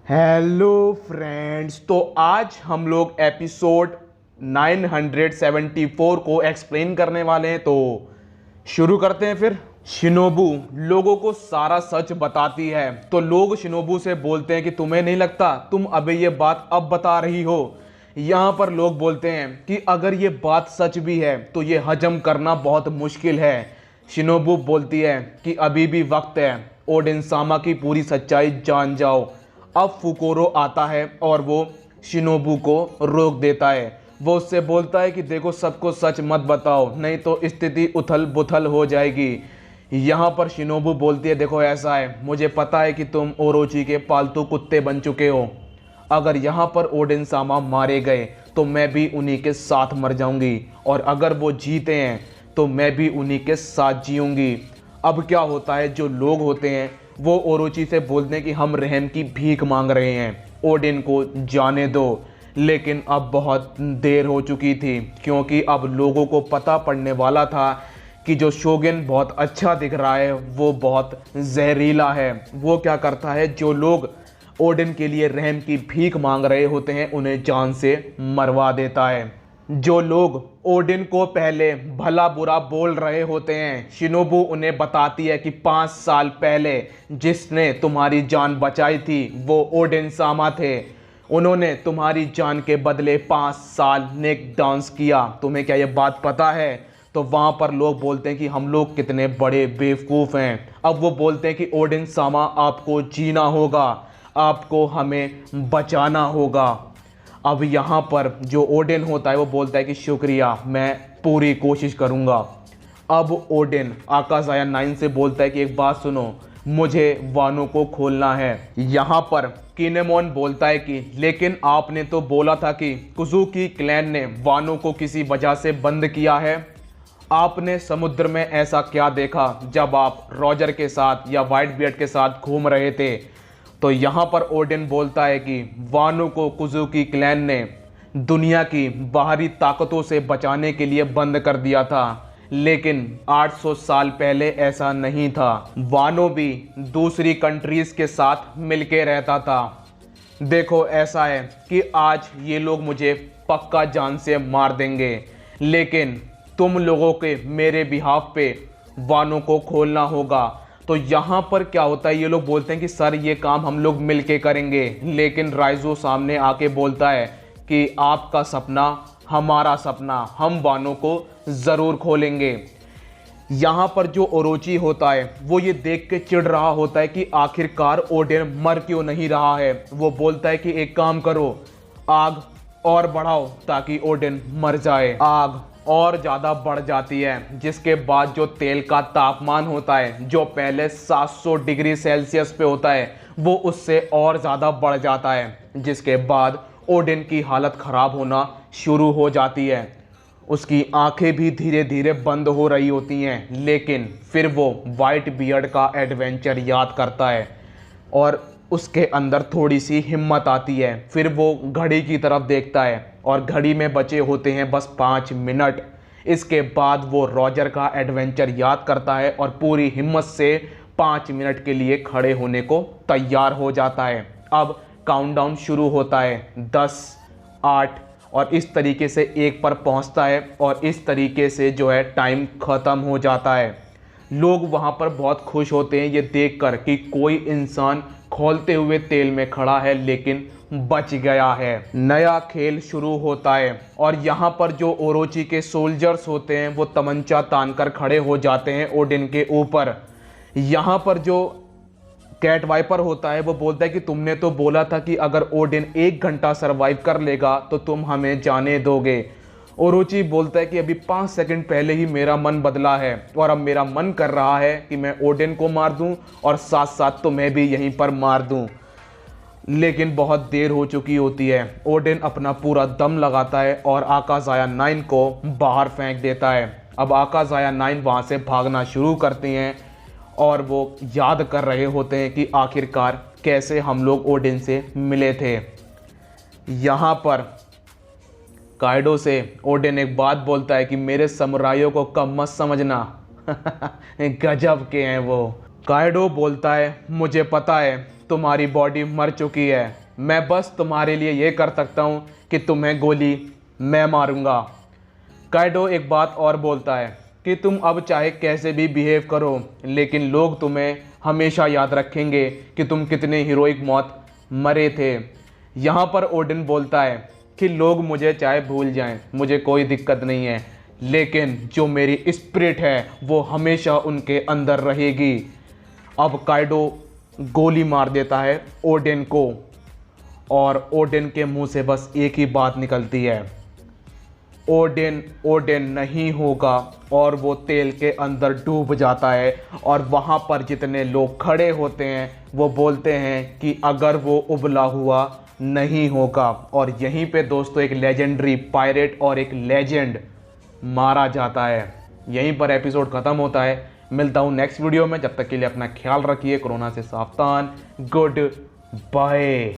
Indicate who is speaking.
Speaker 1: Hello friends, तो आज हम लोग एपिसोड 974 को एक्सप्लेन करने वाले हैं। तो शुरू करते हैं फिर। शिनोबू लोगों को सारा सच बताती है, तो लोग शिनोबू से बोलते हैं कि तुम्हें नहीं लगता तुम अभी ये बात अब बता रही हो। यहाँ पर लोग बोलते हैं कि अगर ये बात सच भी है तो ये हजम करना बहुत मुश्किल है। शिनोबू बोलती है कि अभी भी वक्त है, ओडिन सामा की पूरी सच्चाई जान जाओ। अब फुकोरो आता है और वो शिनोबू को रोक देता है। वो उससे बोलता है कि देखो, सबको सच मत बताओ, नहीं तो स्थिति उथल पुथल हो जाएगी। यहाँ पर शिनोबू बोलती है, देखो ऐसा है, मुझे पता है कि तुम ओरोची के पालतू कुत्ते बन चुके हो। अगर यहाँ पर ओडिन सामा मारे गए तो मैं भी उन्हीं के साथ मर जाऊंगी, और अगर वो जीते हैं तो मैं भी उन्हीं के साथ जीऊंगी। अब क्या होता है, जो लोग होते हैं वो ओरोची से बोलते हैं कि हम रहम की भीख मांग रहे हैं, ओडिन को जाने दो। लेकिन अब बहुत देर हो चुकी थी, क्योंकि अब लोगों को पता पड़ने वाला था कि जो शोगुन बहुत अच्छा दिख रहा है वो बहुत जहरीला है। वो क्या करता है, जो लोग ओडिन के लिए रहम की भीख मांग रहे होते हैं उन्हें जान से मरवा देता है। जो लोग ओडिन को पहले भला बुरा बोल रहे होते हैं, शिनोबू उन्हें बताती है कि 5 साल पहले जिसने तुम्हारी जान बचाई थी वो ओडिन सामा थे। उन्होंने तुम्हारी जान के बदले 5 साल नेक डांस किया। तुम्हें क्या ये बात पता है? तो वहाँ पर लोग बोलते हैं कि हम लोग कितने बड़े बेवकूफ़ हैं। अब वो बोलते हैं कि ओडिन सामा, आपको जीना होगा, आपको हमें बचाना होगा। अब यहाँ पर जो ओडिन होता है वो बोलता है कि शुक्रिया, मैं पूरी कोशिश करूँगा। अब ओडिन आकाज़ाया 9 से बोलता है कि एक बात सुनो, मुझे वानो को खोलना है। यहाँ पर किनेमोन बोलता है कि लेकिन आपने तो बोला था कि कुजुकी क्लैन ने वानो को किसी वजह से बंद किया है। आपने समुद्र में ऐसा क्या देखा जब आप रॉजर के साथ या व्हाइट बियर्ड के साथ घूम रहे थे? तो यहाँ पर ओडिन बोलता है कि वानो को कुजुकी क्लैन ने दुनिया की बाहरी ताकतों से बचाने के लिए बंद कर दिया था, लेकिन 800 साल पहले ऐसा नहीं था। वानो भी दूसरी कंट्रीज के साथ मिलके रहता था। देखो ऐसा है कि आज ये लोग मुझे पक्का जान से मार देंगे, लेकिन तुम लोगों के मेरे बिहाफ पे वानो को खोलना होगा। तो यहाँ पर क्या होता है, ये लोग बोलते हैं कि सर ये काम हम लोग मिलके करेंगे, लेकिन राइजो सामने आके बोलता है कि आपका सपना हमारा सपना, हम वानो को ज़रूर खोलेंगे। यहाँ पर जो ओरोची होता है वो ये देख के चिढ़ रहा होता है कि आखिरकार ओडिन मर क्यों नहीं रहा है। वो बोलता है कि एक काम करो, आग और बढ़ाओ ताकि ओडिन मर जाए। आग और ज़्यादा बढ़ जाती है, जिसके बाद जो तेल का तापमान होता है जो पहले 700 डिग्री सेल्सियस पे होता है वो उससे और ज़्यादा बढ़ जाता है, जिसके बाद ओडिन की हालत ख़राब होना शुरू हो जाती है। उसकी आंखें भी धीरे धीरे बंद हो रही होती हैं, लेकिन फिर वो वाइट बियर्ड का एडवेंचर याद करता है और उसके अंदर थोड़ी सी हिम्मत आती है। फिर वो घड़ी की तरफ देखता है और घड़ी में बचे होते हैं बस 5 मिनट। इसके बाद वो रॉजर का एडवेंचर याद करता है और पूरी हिम्मत से 5 मिनट के लिए खड़े होने को तैयार हो जाता है। अब काउंटडाउन शुरू होता है, 10, 8 और इस तरीके से 1 पर पहुंचता है और इस तरीके से जो है टाइम ख़त्म हो जाता है। लोग वहाँ पर बहुत खुश होते हैं ये देखकर कि कोई इंसान खौलते हुए तेल में खड़ा है लेकिन बच गया है। नया खेल शुरू होता है और यहाँ पर जो ओरोची के सोल्जर्स होते हैं वो तमंचा तानकर खड़े हो जाते हैं ओडिन के ऊपर। यहाँ पर जो कैट वाइपर होता है वो बोलता है कि तुमने तो बोला था कि अगर ओडिन 1 घंटा सरवाइव कर लेगा तो तुम हमें जाने दोगे। ओरोची बोलता है कि अभी 5 सेकंड पहले ही मेरा मन बदला है और अब मेरा मन कर रहा है कि मैं ओडिन को मार दूं और साथ साथ तो मैं भी यहीं पर मार दूं। लेकिन बहुत देर हो चुकी होती है। ओडिन अपना पूरा दम लगाता है और आकाज़ाया 9 को बाहर फेंक देता है। अब आकाज़ाया 9 वहाँ से भागना शुरू करती हैं और वो याद कर रहे होते हैं कि आखिरकार कैसे हम लोग ओडिन से मिले थे। यहाँ पर काइडो से ओडिन एक बात बोलता है कि मेरे समुराइयों को कम मत समझना। गजब के हैं वो। काइडो बोलता है मुझे पता है तुम्हारी बॉडी मर चुकी है। मैं बस तुम्हारे लिए ये कर सकता हूँ कि तुम्हें गोली मैं मारूंगा। काइडो एक बात और बोलता है कि तुम अब चाहे कैसे भी बिहेव करो, लेकिन लोग तुम्हें हमेशा याद रखेंगे कि तुम कितने हीरोइक मौत मरे थे। यहाँ पर ओडिन बोलता है कि लोग मुझे चाहे भूल जाएं, मुझे कोई दिक्कत नहीं है, लेकिन जो मेरी स्पिरिट है वो हमेशा उनके अंदर रहेगी। अब काइडो गोली मार देता है ओडिन को और ओडिन के मुंह से बस एक ही बात निकलती है, ओडिन ओडिन नहीं होगा, और वो तेल के अंदर डूब जाता है। और वहाँ पर जितने लोग खड़े होते हैं वो बोलते हैं कि अगर वो उबला हुआ नहीं होगा। और यहीं पे दोस्तों एक लेजेंडरी पायरेट और एक लेजेंड मारा जाता है। यहीं पर एपिसोड ख़त्म होता है। मिलता हूँ नेक्स्ट वीडियो में, जब तक के लिए अपना ख्याल रखिए, कोरोना से सावधान, गुड बाय।